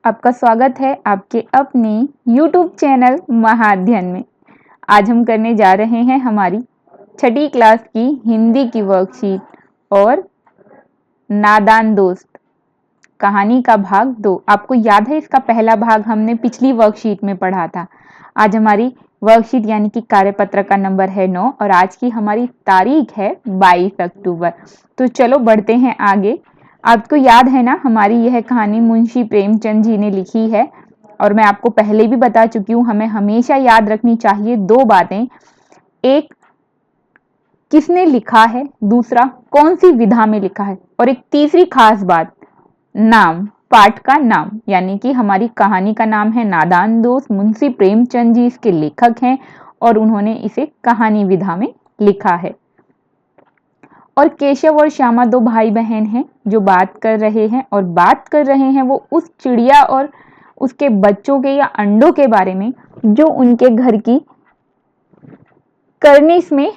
आपका स्वागत है आपके अपने YouTube चैनल महाअध्ययन में। आज हम करने जा रहे हैं हमारी छठी क्लास की हिंदी की वर्कशीट और नादान दोस्त कहानी का भाग 2। आपको याद है इसका पहला भाग हमने पिछली वर्कशीट में पढ़ा था। आज हमारी वर्कशीट यानी कि कार्यपत्र का नंबर है 9 और आज की हमारी तारीख है 22 अक्टूबर। तो चलो बढ़ते हैं आगे। आपको याद है ना, हमारी यह कहानी मुंशी प्रेमचंद जी ने लिखी है और मैं आपको पहले भी बता चुकी हूँ, हमें हमेशा याद रखनी चाहिए दो बातें। एक, किसने लिखा है, दूसरा कौन सी विधा में लिखा है, और एक तीसरी खास बात, नाम, पाठ का नाम। यानी कि हमारी कहानी का नाम है नादान दोस्त। मुंशी प्रेमचंद जी इसके लेखक हैं और उन्होंने इसे कहानी विधा में लिखा है। और केशव और श्यामा दो भाई बहन हैं जो बात कर रहे हैं, और बात कर रहे हैं वो उस चिड़िया और उसके बच्चों के या अंडों के बारे में जो उनके घर की कर्निस में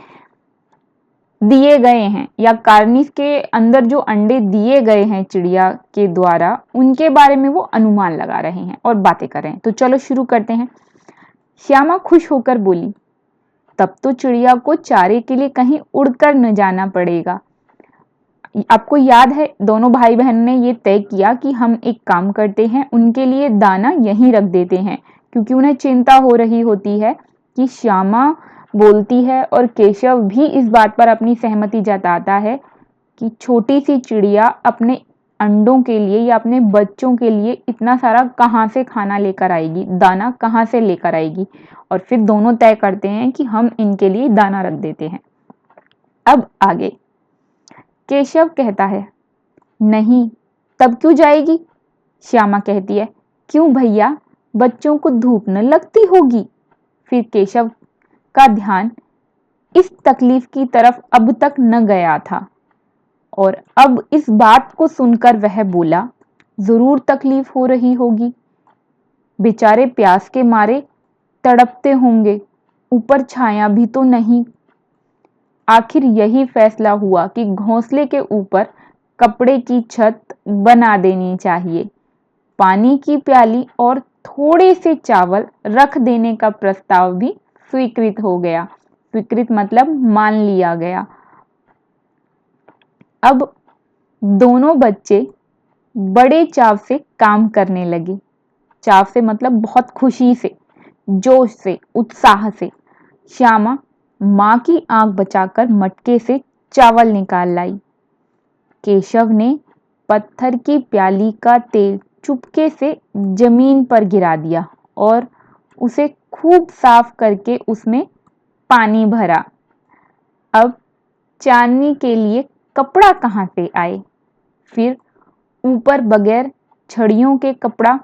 दिए गए हैं, या कार्निस के अंदर जो अंडे दिए गए हैं चिड़िया के द्वारा, उनके बारे में वो अनुमान लगा रहे हैं और बातें कर रहे हैं। तो चलो शुरू करते हैं। श्यामा खुश होकर बोली, तब तो चिड़िया को चारे के लिए कहीं उड़कर न जाना पड़ेगा। आपको याद है दोनों भाई बहन ने ये तय किया कि हम एक काम करते हैं, उनके लिए दाना यहीं रख देते हैं, क्योंकि उन्हें चिंता हो रही होती है कि श्यामा बोलती है और केशव भी इस बात पर अपनी सहमति जताता है कि छोटी सी चिड़िया अपने अंडों के लिए या अपने बच्चों के लिए इतना सारा कहाँ से खाना लेकर आएगी, दाना कहाँ से लेकर आएगी। और फिर दोनों तय करते हैं कि हम इनके लिए दाना रख देते हैं। अब आगे केशव कहता है, नहीं, तब क्यों जाएगी? श्यामा कहती है, क्यों भैया, बच्चों को धूप न लगती होगी? फिर केशव का ध्यान इस तकलीफ की तरफ अब तक न गया था और अब इस बात को सुनकर वह बोला, जरूर तकलीफ हो रही होगी। बेचारे प्यास के मारे तड़पते होंगे, ऊपर छाया भी तो नहीं। आखिर यही फैसला हुआ कि घोंसले के ऊपर कपड़े की छत बना देनी चाहिए। पानी की प्याली और थोड़े से चावल रख देने का प्रस्ताव भी स्वीकृत हो गया। स्वीकृत मतलब मान लिया गया। अब दोनों बच्चे बड़े चाव से काम करने लगे। चाव से मतलब बहुत खुशी से, जोश से, उत्साह से। श्यामा मां की आंख बचाकर मटके से चावल निकाल लाई। केशव ने पत्थर की प्याली का तेल चुपके से जमीन पर गिरा दिया और उसे खूब साफ करके उसमें पानी भरा। अब चांदनी के लिए कपड़ा कहाँ से आए? फिर ऊपर बगैर छड़ियों के कपड़ा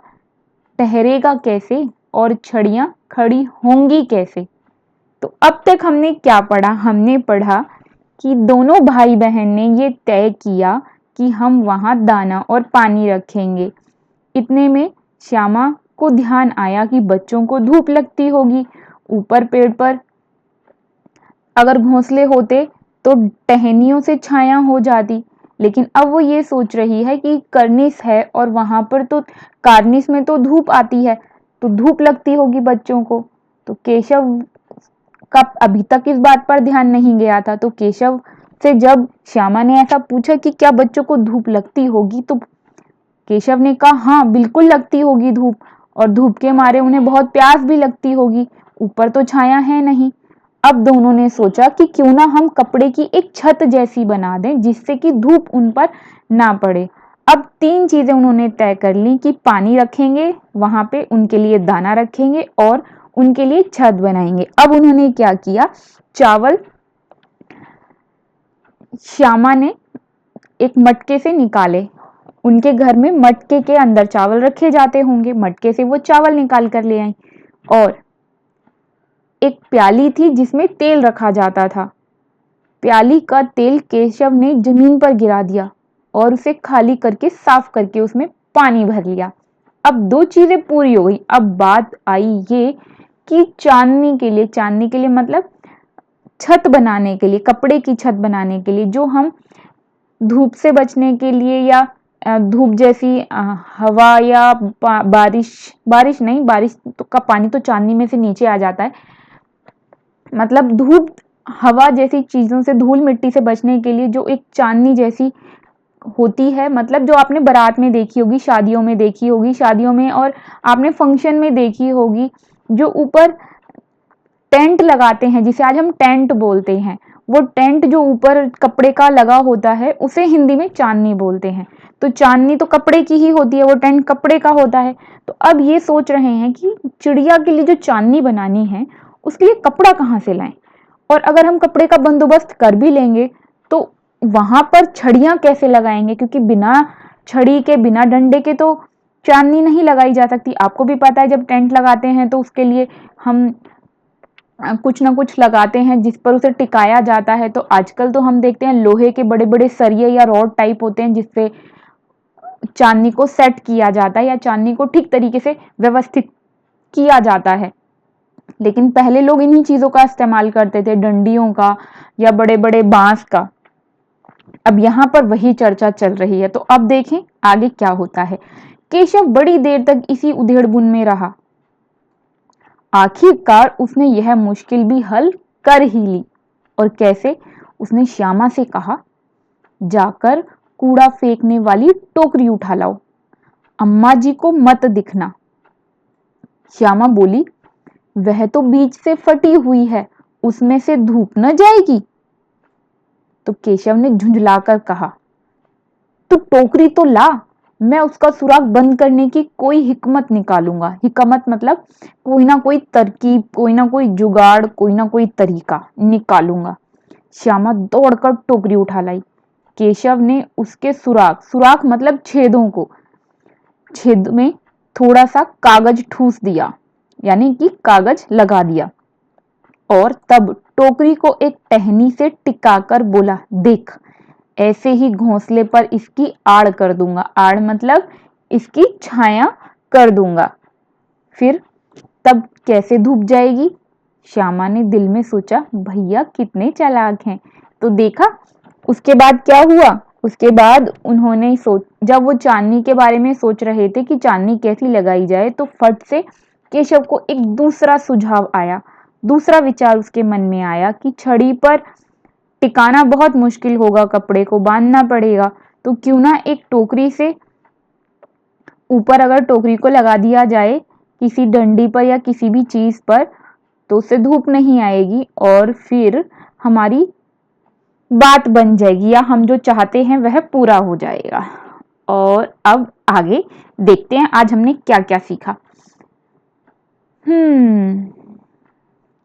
ठहरेगा कैसे और छड़ियां खड़ी होंगी कैसे? तो अब तक हमने क्या पढ़ा? हमने पढ़ा कि दोनों भाई बहन ने ये तय किया कि हम वहां दाना और पानी रखेंगे। इतने में श्यामा को ध्यान आया कि बच्चों को धूप लगती होगी। ऊपर पेड़ पर अगर घोंसले होते तो टहनियों से छाया हो जाती, लेकिन अब वो ये सोच रही है कि कर्निस है और वहां पर तो कार्निस में तो धूप आती है, तो धूप लगती होगी बच्चों को। तो केशव का अभी तक इस बात पर ध्यान नहीं गया था। तो केशव से जब श्यामा ने ऐसा पूछा कि क्या बच्चों को धूप लगती होगी, तो केशव ने कहा, हाँ बिल्कुल लगती होगी धूप, और धूप के मारे उन्हें बहुत प्यास भी लगती होगी, ऊपर तो छाया है नहीं। अब दोनों ने सोचा कि क्यों ना हम कपड़े की एक छत जैसी बना दें जिससे कि धूप उन पर ना पड़े। अब तीन चीजें उन्होंने तय कर ली कि पानी रखेंगे, वहां पे उनके लिए दाना रखेंगे और उनके लिए छत बनाएंगे। अब उन्होंने क्या किया, चावल श्यामा ने एक मटके से निकाले। उनके घर में मटके के अंदर चावल रखे जाते होंगे, मटके से वो चावल निकाल कर ले आई। और एक प्याली थी जिसमें तेल रखा जाता था। प्याली का तेल केशव ने जमीन पर गिरा दिया और उसे खाली करके साफ करके उसमें पानी भर लिया। अब दो चीजें पूरी हो गई। अब बात आई ये कि चांदनी के लिए मतलब छत बनाने के लिए, कपड़े की छत बनाने के लिए, जो हम धूप से बचने के लिए या धूप जैसी हवा या बारिश नहीं, बारिश का पानी तो चांदनी में से नीचे आ जाता है, मतलब धूप हवा जैसी चीजों से, धूल मिट्टी से बचने के लिए जो एक चांदनी जैसी होती है, मतलब जो आपने बारात में देखी होगी, शादियों में देखी होगी, शादियों में और आपने फंक्शन में देखी होगी, जो ऊपर टेंट लगाते हैं, जिसे आज हम टेंट बोलते हैं, वो टेंट जो ऊपर कपड़े का लगा होता है उसे हिंदी में चांदनी बोलते हैं। तो चांदनी तो कपड़े की ही होती है, वो टेंट कपड़े का होता है। तो अब ये सोच रहे हैं कि चिड़िया के लिए जो चांदनी बनानी है उसके लिए कपड़ा कहाँ से लाएं, और अगर हम कपड़े का बंदोबस्त कर भी लेंगे तो वहां पर छड़ियां कैसे लगाएंगे, क्योंकि बिना छड़ी के बिना डंडे के तो चांदनी नहीं लगाई जा सकती। आपको भी पता है जब टेंट लगाते हैं तो उसके लिए हम कुछ ना कुछ लगाते हैं जिस पर उसे टिकाया जाता है। तो आजकल तो हम देखते हैं लोहे के बड़े बड़े सरिये या रॉड टाइप होते हैं जिससे चांदनी को सेट किया जाता है या चांदनी को ठीक तरीके से व्यवस्थित किया जाता है। लेकिन पहले लोग इन्हीं चीजों का इस्तेमाल करते थे, डंडियों का या बड़े बड़े बांस का। अब यहाँ पर वही चर्चा चल रही है। तो अब देखें आगे क्या होता है। केशव बड़ी देर तक इसी उधेड़बुन में रहा। आखिरकार उसने यह मुश्किल भी हल कर ही ली। और कैसे? उसने श्यामा से कहा, जाकर कूड़ा फेंकने वाली टोकरी उठा लाओ, अम्मा जी को मत दिखना। श्यामा बोली, वह तो बीच से फटी हुई है, उसमें से धूप न जाएगी। तो केशव ने झुंझलाकर कहा, तू टोकरी तो ला, मैं उसका सुराग बंद करने की कोई हिकमत निकालूंगा। हिकमत मतलब कोई ना कोई तरकीब, कोई ना कोई जुगाड़, कोई ना कोई तरीका निकालूंगा। श्यामा दौड़कर टोकरी उठा लाई। केशव ने उसके सुराग, सुराग मतलब छेदों को, छेद में थोड़ा सा कागज ठूस दिया, यानी कि कागज लगा दिया, और तब टोकरी को एक टहनी से टिकाकर बोला, देख ऐसे ही घोंसले पर इसकी आड़ कर दूंगा। आड़ मतलब इसकी छाया कर दूंगा। फिर तब कैसे धूप जाएगी? श्यामा ने दिल में सोचा, भैया कितने चालाक हैं। तो देखा उसके बाद क्या हुआ। उसके बाद उन्होंने जब वो चांदनी के बारे में सोच रहे थे कि चांदनी कैसी लगाई जाए, तो फट से केशव को एक दूसरा सुझाव आया, दूसरा विचार उसके मन में आया कि छड़ी पर टिकाना बहुत मुश्किल होगा, कपड़े को बांधना पड़ेगा, तो क्यों ना एक टोकरी से ऊपर अगर टोकरी को लगा दिया जाए किसी डंडी पर या किसी भी चीज पर, तो उससे धूप नहीं आएगी और फिर हमारी बात बन जाएगी, या हम जो चाहते हैं वह पूरा हो जाएगा। और अब आगे देखते हैं आज हमने क्या क्या सीखा।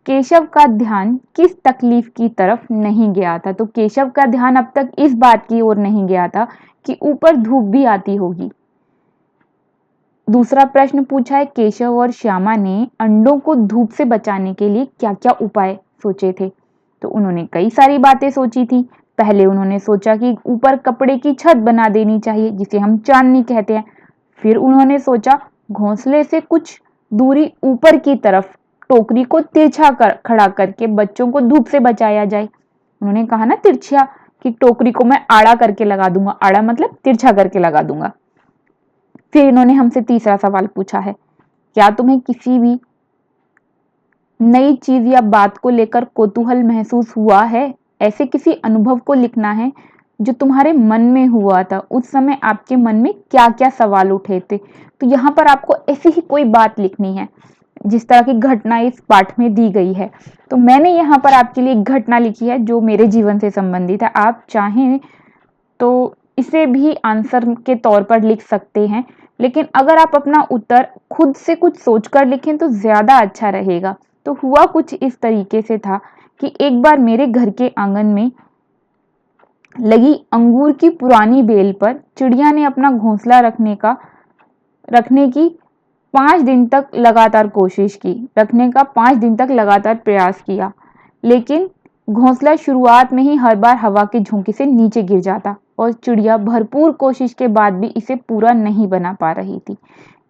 केशव का ध्यान किस तकलीफ की तरफ नहीं गया था। तो केशव का ध्यान अब तक इस बात की ओर नहीं गया था कि ऊपर धूप भी आती होगी। दूसरा प्रश्न पूछा है, केशव और श्यामा ने अंडों को धूप से बचाने के लिए क्या क्या उपाय सोचे थे। तो उन्होंने कई सारी बातें सोची थी। पहले उन्होंने सोचा कि ऊपर कपड़े की छत बना देनी चाहिए, जिसे हम चांदनी कहते हैं। फिर उन्होंने सोचा घोंसले से कुछ दूरी ऊपर की तरफ टोकरी को तिरछा खड़ा करके बच्चों को धूप से बचाया जाए। उन्होंने कहा ना तिरछा, कि टोकरी को मैं आड़ा करके लगा दूंगा, आड़ा मतलब तिरछा करके लगा दूंगा। फिर इन्होंने हमसे तीसरा सवाल पूछा है, क्या तुम्हें किसी भी नई चीज या बात को लेकर कौतूहल महसूस हुआ है? ऐसे किसी अनुभव को लिखना है जो तुम्हारे मन में हुआ था, उस समय आपके मन में क्या क्या सवाल उठे थे। तो यहाँ पर आपको ऐसी ही कोई बात लिखनी है जिस तरह की घटना इस पाठ में दी गई है। तो मैंने यहाँ पर आपके लिए एक घटना लिखी है जो मेरे जीवन से संबंधित है। आप चाहें तो इसे भी आंसर के तौर पर लिख सकते हैं, लेकिन अगर आप अपना उत्तर खुद से कुछ सोचकर लिखें तो ज्यादा अच्छा रहेगा। तो हुआ कुछ इस तरीके से था कि एक बार मेरे घर के आंगन में लगी अंगूर की पुरानी बेल पर चिड़िया ने अपना घोंसला रखने की 5 दिन तक लगातार कोशिश की, रखने का 5 दिन तक लगातार प्रयास किया, लेकिन घोंसला शुरुआत में ही हर बार हवा के झोंके से नीचे गिर जाता और चिड़िया भरपूर कोशिश के बाद भी इसे पूरा नहीं बना पा रही थी।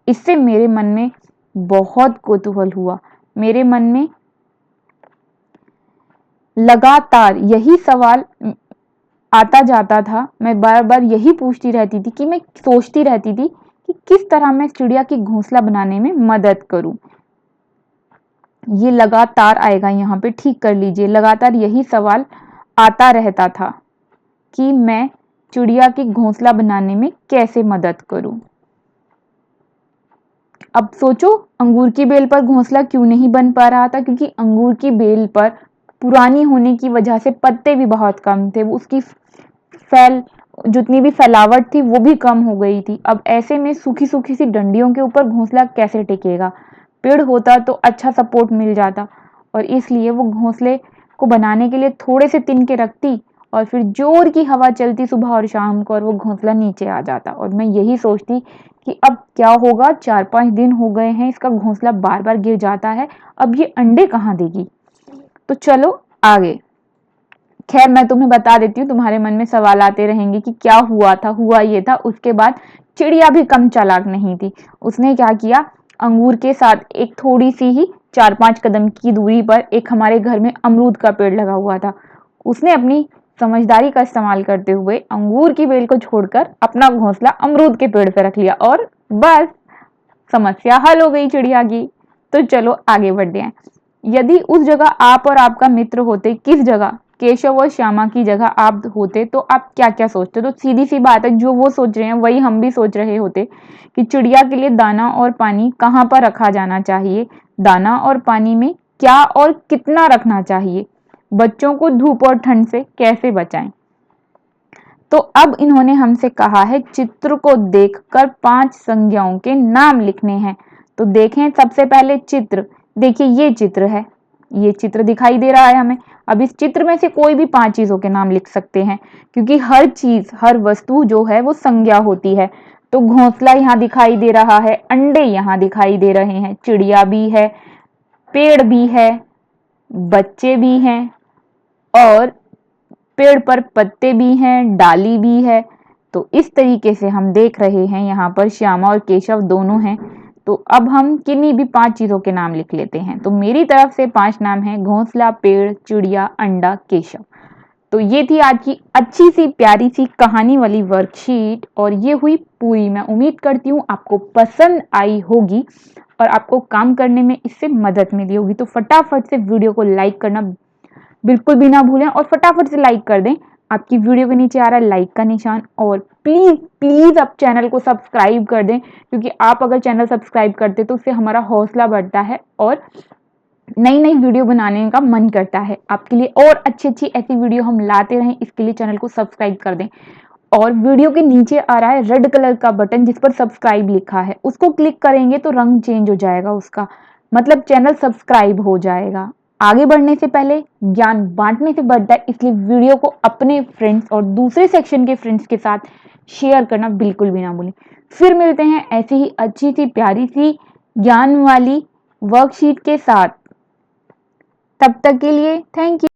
इससे मेरे मन में बहुत कौतूहल हुआ। मेरे मन में लगातार यही सवाल आता जाता था, मैं बार बार यही पूछती रहती थी कि मैं सोचती रहती थी कि किस तरह मैं चिड़िया की घोंसला बनाने में मदद करूं। ये लगातार आएगा, यहाँ पे ठीक कर लीजिए, लगातार यही सवाल आता रहता था कि मैं चिड़िया की घोंसला बनाने में कैसे मदद करूं। अब सोचो अंगूर की बेल पर घोंसला क्यों नहीं बन पा रहा था, क्योंकि अंगूर की बेल पर पुरानी होने की वजह से पत्ते भी बहुत कम थे, उसकी फैल जितनी भी फैलावट थी वो भी कम हो गई थी। अब ऐसे में सूखी सूखी सी डंडियों के ऊपर घोंसला कैसे टिकेगा। पेड़ होता तो अच्छा सपोर्ट मिल जाता, और इसलिए वो घोंसले को बनाने के लिए थोड़े से तिनके रखती और फिर जोर की हवा चलती सुबह और शाम को और वो घोंसला नीचे आ जाता। और मैं यही सोचती कि अब क्या होगा, 4-5 दिन हो गए हैं इसका घोंसला बार बार गिर जाता है, अब ये अंडे कहाँ देगी। तो चलो आगे। खैर मैं तुम्हें बता देती हूँ, तुम्हारे मन में सवाल आते रहेंगे कि क्या हुआ था। हुआ ये था, उसके बाद चिड़िया भी कम चालाक नहीं थी। उसने क्या किया, अंगूर के साथ एक थोड़ी सी ही 4-5 कदम की दूरी पर एक हमारे घर में अमरूद का पेड़ लगा हुआ था। उसने अपनी समझदारी का इस्तेमाल करते हुए अंगूर की बेल को छोड़कर अपना घोंसला अमरूद के पेड़ पर रख लिया और बस समस्या हल हो गई चिड़िया की। तो चलो आगे बढ़ते हैं। यदि उस जगह आप और आपका मित्र होते, किस जगह, केशव और श्यामा की जगह आप होते, तो आप क्या क्या सोचते। तो सीधी सी बात है, जो वो सोच रहे हैं वही हम भी सोच रहे होते कि चिड़िया के लिए दाना और पानी कहाँ पर रखा जाना चाहिए, दाना और पानी में क्या और कितना रखना चाहिए, बच्चों को धूप और ठंड से कैसे बचाएं। तो अब इन्होंने हमसे कहा है चित्र को देखकर 5 संज्ञाओं के नाम लिखने हैं। तो देखें सबसे पहले चित्र। देखिए ये चित्र है, ये चित्र दिखाई दे रहा है हमें। अब इस चित्र में से कोई भी 5 चीजों के नाम लिख सकते हैं, क्योंकि हर चीज, हर वस्तु जो है वो संज्ञा होती है। तो घोंसला यहाँ दिखाई दे रहा है, अंडे यहाँ दिखाई दे रहे हैं, चिड़िया भी है, पेड़ भी है, बच्चे भी हैं, और पेड़ पर पत्ते भी हैं, डाली भी है। तो इस तरीके से हम देख रहे हैं यहाँ पर श्यामा और केशव दोनों हैं। तो अब हम किन्हीं भी 5 चीजों के नाम लिख लेते हैं। तो मेरी तरफ से 5 नाम हैं, घोंसला, पेड़, चिड़िया, अंडा, केशव। तो ये थी आज की अच्छी सी प्यारी सी कहानी वाली वर्कशीट, और ये हुई पूरी। मैं उम्मीद करती हूँ आपको पसंद आई होगी और आपको काम करने में इससे मदद मिली होगी। तो फटाफट से वीडियो को लाइक करना बिल्कुल भी ना भूलें, और फटाफट से लाइक कर दें। आपकी वीडियो के नीचे आ रहा है लाइक का निशान, और प्लीज प्लीज आप चैनल को सब्सक्राइब कर दें, क्योंकि आप अगर चैनल सब्सक्राइब करते तो उससे हमारा हौसला बढ़ता है और नई नई वीडियो बनाने का मन करता है आपके लिए, और अच्छी अच्छी ऐसी वीडियो हम लाते रहें, इसके लिए चैनल को सब्सक्राइब कर दें। और वीडियो के नीचे आ रहा है रेड कलर का बटन जिस पर सब्सक्राइब लिखा है, उसको क्लिक करेंगे तो रंग चेंज हो जाएगा उसका, मतलब चैनल सब्सक्राइब हो जाएगा। आगे बढ़ने से पहले ज्ञान बांटने से बढ़ता है, इसलिए वीडियो को अपने फ्रेंड्स और दूसरे सेक्शन के फ्रेंड्स के साथ शेयर करना बिल्कुल भी ना भूलें। फिर मिलते हैं ऐसी ही अच्छी सी प्यारी सी ज्ञान वाली वर्कशीट के साथ। तब तक के लिए थैंक यू।